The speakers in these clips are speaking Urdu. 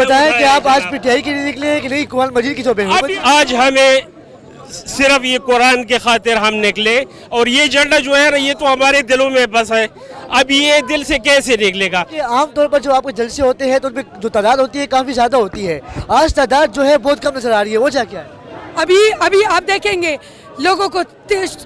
بتائیں کہ آپ آج پٹیائی کے لیے نکلے ہیں کہ نہیں قرآن مجید کی جو بے آج ہمیں صرف یہ قرآن کے خاطر ہم نکلے اور یہ جھنڈا جو ہے نا یہ تو ہمارے دلوں میں بس ہے. اب یہ دل سے کیسے نکلے گا؟ عام طور پر جو آپ کے جلسے ہوتے ہیں تو ان میں جو تعداد ہوتی ہے کافی زیادہ ہوتی ہے. آج تعداد جو ہے بہت کم نظر آ رہی ہے, وجہ کیا ہے؟ ابھی آپ دیکھیں گے لوگوں کو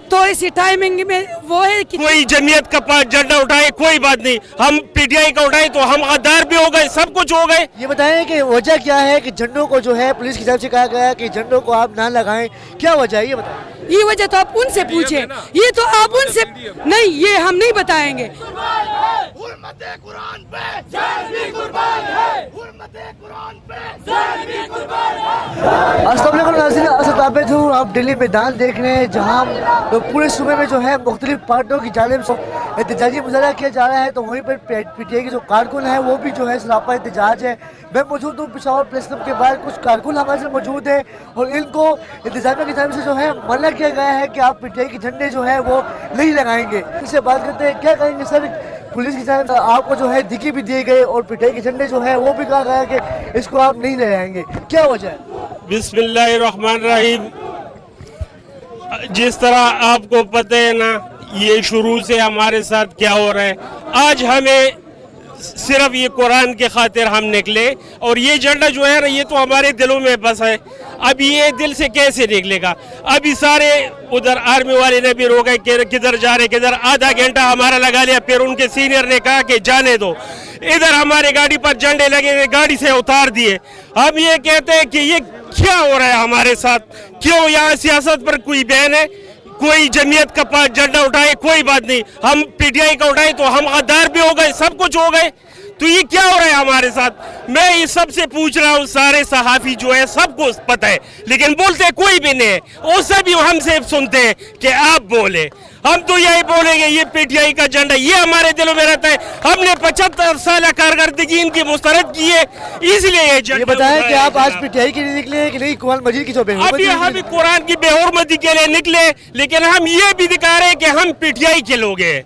تھوڑی سی ٹائمنگ میں وہ ہے کہ کوئی جمعیت کا پاس جھنڈا اٹھائے کوئی بات نہیں, ہم پی ٹی آئی کا اٹھائے تو ہم غدار بھی ہو گئے, سب کچھ ہو گئے. یہ بتائیں کہ وجہ کیا ہے کہ جھنڈوں کو جو ہے پولیس کی طرف سے کہا گیا ہے کہ جھنڈوں کو آپ نہ لگائیں, کیا وجہ ہے یہ بتائیں؟ یہ وجہ تو آپ ان سے پوچھیں, یہ تو آپ ان سے نہیں, یہ ہم نہیں بتائیں گے. السلام علیکم ناظرین, اسد عابد ہوں. آپ دلی میدان دیکھ رہے ہیں جہاں پورے صوبے میں جو ہے مختلف پارٹیوں کی جانب سے احتجاجی مظاہرہ کیا جا رہا ہے, تو وہیں پر پی ٹی آئی کے جو کارکن ہیں وہ بھی جو ہے سراپا احتجاج ہے. میں موجود ہوں پشاور پریس کلب کے باہر, کچھ کارکن ہمارے سے موجود ہیں اور ان کو انتظامیہ کی جانب سے جو ہے منع کیا گیا ہے کہ آپ پی ٹی آئی کے جھنڈے جو ہے وہ نہیں لگائیں گے. اس سے بات کرتے ہیں, کیا کہیں گے سر؟ پولیس کی جانب سے آپ کو جو ہے دھکی بھی دیے گئے اور پی ٹی آئی کے جھنڈے جو ہے وہ بھی کہا گیا کہ اس کو آپ نہیں لگائیں گے, کیا وجہ ہے؟ بسم اللہ الرحمن الرحیم. جس طرح آپ کو پتہ ہے نا یہ شروع سے ہمارے ساتھ کیا ہو رہا ہے, آج ہمیں صرف یہ قرآن کے خاطر ہم نکلے اور یہ جھنڈا جو ہے نا یہ تو ہمارے دلوں میں بس ہے. اب یہ دل سے کیسے نکلے گا؟ ابھی سارے ادھر آرمی والے نے بھی روکا کہ کدھر جا رہے کدھر, آدھا گھنٹہ ہمارا لگا لیا, پھر ان کے سینئر نے کہا کہ جانے دو. ادھر ہمارے گاڑی پر جھنڈے لگے, گاڑی سے اتار دیے. ہم یہ کہتے ہیں کہ یہ کیا ہو رہا ہے ہمارے ساتھ؟ کیوں یہاں سیاست پر کوئی بین ہے؟ کوئی جمعیت کا پاس جھنڈا اٹھائے کوئی بات نہیں, ہم پی ٹی آئی کا اٹھائے تو ہم غدار بھی ہو گئے, سب کچھ ہو گئے. تو یہ کیا ہو رہا ہے ہمارے ساتھ؟ میں یہ سب سے پوچھ رہا ہوں, سارے صحافی جو ہے سب کو پتہ ہے لیکن بولتے کوئی بھی نہیں ہے. وہ سب ہم سے سنتے ہیں کہ آپ بولے, ہم تو یہی بولیں گے یہ پی ٹی آئی کا جھنڈا یہ ہمارے دلوں میں رہتا ہے. ہم نے 75 سالہ کارکردگی ان کی مسترد کی ہے, اس لیے یہ جھنڈا. یہ بتائیں کہ آپ آج پی ٹی آئی کے لیے نکلے ہیں کہ نہیں قرآن مجید کی جو بے ابھی ہم قرآن کی بے حرمتی کے لیے نکلے, لیکن ہم یہ بھی دکھا رہے ہیں کہ ہم پی ٹی آئی کے لوگ ہیں,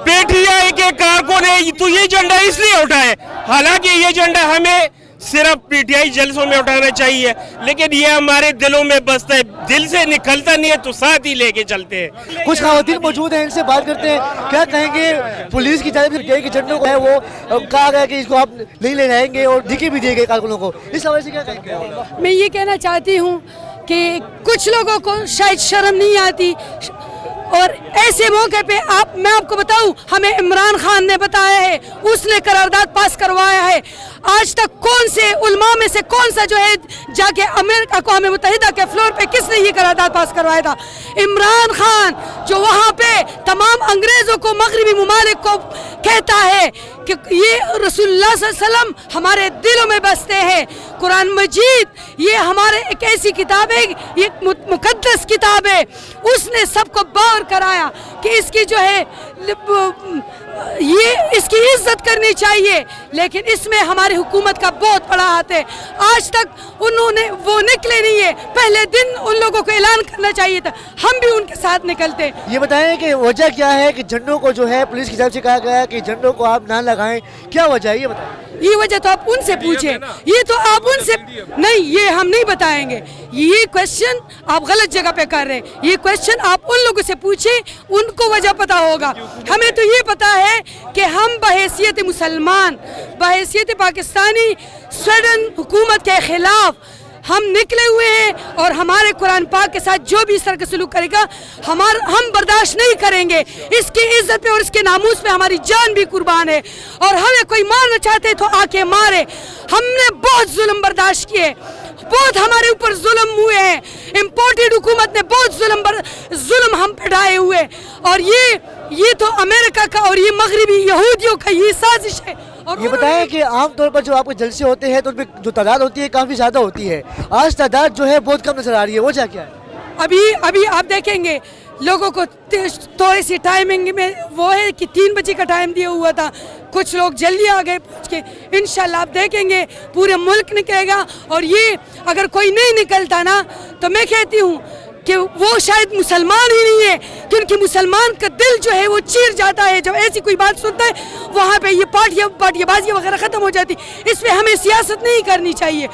پی ٹی آئی کے کارکن ہیں. تو یہ جھنڈا اس لیے اٹھائے, حالانکہ یہ جھنڈا ہمیں صرف پی ٹی آئی جلسوں میں اٹھانا چاہیے, لیکن یہ ہمارے دلوں میں بستا ہے, دل سے نکلتا نہیں ہے تو ساتھ ہی لے کے چلتے ہیں. کچھ خواتین موجود ہیں, ان سے بات کرتے ہیں, کیا کہیں گے؟ پولیس کی جانب سے پی ٹی آئی کے جھنڈوں کو ہے وہ کہا گیا کہ اس کو آپ نہیں لے جائیں گے اور دھکی بھی دیے گئے کارکنوں کو, اس حوالے سے کیا کہیں گے؟ میں یہ کہنا چاہتی ہوں کہ کچھ لوگوں کو شاید شرم نہیں آتی, اور ایسے موقع پہ میں آپ کو بتاؤں, ہمیں عمران خان نے بتایا ہے, اس نے قرارداد پاس کروایا ہے. آج تک کون سے علماء میں سے کون سا جو ہے جا کے امریکہ اقوام متحدہ کے فلور پہ کس نے یہ قرارداد پاس کروایا تھا؟ عمران خان, جو وہاں پہ تمام انگریزوں کو مغربی ممالک کو کہتا ہے کہ یہ رسول اللہ صلی اللہ علیہ وسلم ہمارے دلوں میں بستے ہیں. قرآن مجید یہ ہمارے ایک ایسی کتاب ہے, یہ مقدس کتاب ہے. اس نے سب کو باور کرایا کہ اس کی جو ہے یہ اس کی عزت کرنی چاہیے, لیکن اس میں ہماری حکومت کا بہت بڑا ہاتھ ہے. آج تک انہوں نے وہ نکلے نہیں ہے, پہلے دن ان لوگوں کو اعلان کرنا چاہیے تھا, ہم بھی ان کے ساتھ نکلتے. یہ بتائیں کہ وجہ کیا ہے کہ جھنڈوں کو جو ہے پولیس کی طرف سے کہا گیا ہے کہ جھنڈوں کو آپ نہ لگائیں, کیا وجہ ہے یہ بتائیں؟ یہ وجہ تو آپ ان سے پوچھیں, یہ تو آپ ان سے نہیں, یہ ہم نہیں بتائیں گے. یہ کویسچن آپ غلط جگہ پہ کر رہے ہیں, یہ کویسچن آپ ان لوگوں سے پوچھیں, ان کو وجہ پتا ہوگا. ہمیں تو یہ پتا ہے کہ ہم بحیثیت مسلمان, بحیثیت پاکستانی سویڈن حکومت کے خلاف ہم نکلے ہوئے ہیں, اور ہمارے قرآن پاک کے ساتھ جو بھی اس طرح کا سلوک کرے گا ہم برداشت نہیں کریں گے. اس کی عزت پہ اور اس کے ناموس پہ ہماری جان بھی قربان ہے, اور ہمیں کوئی مارنا چاہتے تو آ کے مارے. ہم نے بہت ظلم برداشت کیے, بہت ہمارے اوپر ظلم ہوئے ہیں, امپورٹڈ حکومت نے بہت ظلم ہم پہ ڈھائے ہوئے, اور یہ تو امریکہ کا اور یہ مغربی یہودیوں کا یہ سازش ہے. یہ بتائیں کہ عام طور پر جو آپ کے جلسے ہوتے ہیں تو ان میں جو تعداد ہوتی ہے کافی زیادہ ہوتی ہے, آج تعداد جو ہے بہت کم نظر آ رہی ہے, وجہ کیا ہے؟ ابھی آپ دیکھیں گے لوگوں کو تھوڑی سی ٹائمنگ میں وہ ہے کہ 3 بجے کا ٹائم دیا ہوا تھا, کچھ لوگ جلدی آ گئے پہنچ کے. انشاءاللہ آپ دیکھیں گے پورے ملک نکلے گا, اور یہ اگر کوئی نہیں نکلتا نا تو میں کہتی ہوں کہ وہ شاید مسلمان ہی نہیں ہے, کیونکہ مسلمان کا دل جو ہے وہ چیر جاتا ہے جب ایسی کوئی بات سنتا ہے. وہاں پہ یہ پارٹیاں بازیاں وغیرہ ختم ہو جاتی. اس پہ ہمیں سیاست نہیں کرنی چاہیے,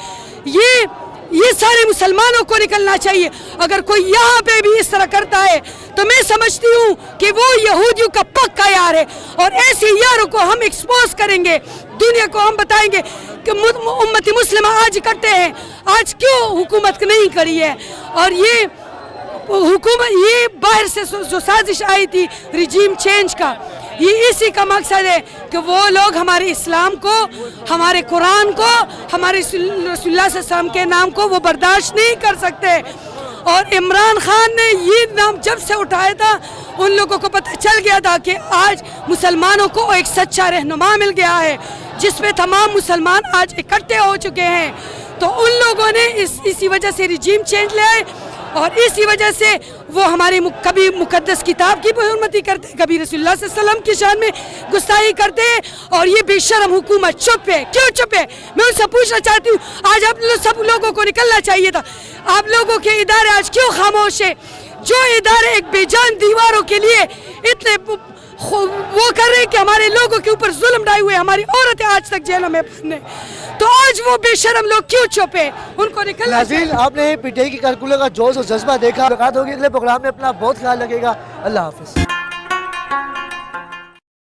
یہ سارے مسلمانوں کو نکلنا چاہیے. اگر کوئی یہاں پہ بھی اس طرح کرتا ہے تو میں سمجھتی ہوں کہ وہ یہودیوں کا پکا یار ہے, اور ایسے یاروں کو ہم ایکسپوز کریں گے, دنیا کو ہم بتائیں گے کہ امت مسلمہ آج کرتے ہیں, آج کیوں حکومت نہیں کری ہے. اور یہ حکومت, یہ باہر سے جو سازش آئی تھی ریجیم چینج کا, یہ اسی کا مقصد ہے کہ وہ لوگ ہمارے اسلام کو, ہمارے قرآن کو, ہمارے رسول اللہ صلی اللہ علیہ وسلم کے نام کو وہ برداشت نہیں کر سکتے. اور عمران خان نے یہ نام جب سے اٹھایا تھا ان لوگوں کو پتہ چل گیا تھا کہ آج مسلمانوں کو ایک سچا رہنما مل گیا ہے جس پہ تمام مسلمان آج اکٹھے ہو چکے ہیں. تو ان لوگوں نے اسی وجہ سے ریجیم چینج لے آئے, اور اسی وجہ سے وہ ہماری کبھی مقدس کتاب کی حرمتی کرتے, کبھی رسول اللہ صلی اللہ علیہ وسلم کی شان میں گستاخی کرتے ہیں. اور یہ بے شرم حکومت چپ ہے. کیوں چپ ہے؟ میں ان سے پوچھنا چاہتی ہوں, آج آپ سب لوگوں کو نکلنا چاہیے تھا. آپ لوگوں کے ادارے آج کیوں خاموش ہیں؟ جو ادارے ایک بے جان دیواروں کے لیے اتنے وہ کر رہے ہیں کہ ہمارے لوگوں کے اوپر ظلم ڈائے ہوئے, ہماری عورتیں آج تک جیلوں میں بند ہیں, تو آج وہ بے شرم لوگ کیوں چپ ہیں؟ ان کو نکلنا. ناظرین, آپ نے پی ٹی آئی کی کارکنوں کا جوش اور جذبہ دیکھا. ملاقات ہوگی اگلے پروگرام میں. اپنا بہت خیال رکھے گا. اللہ حافظ.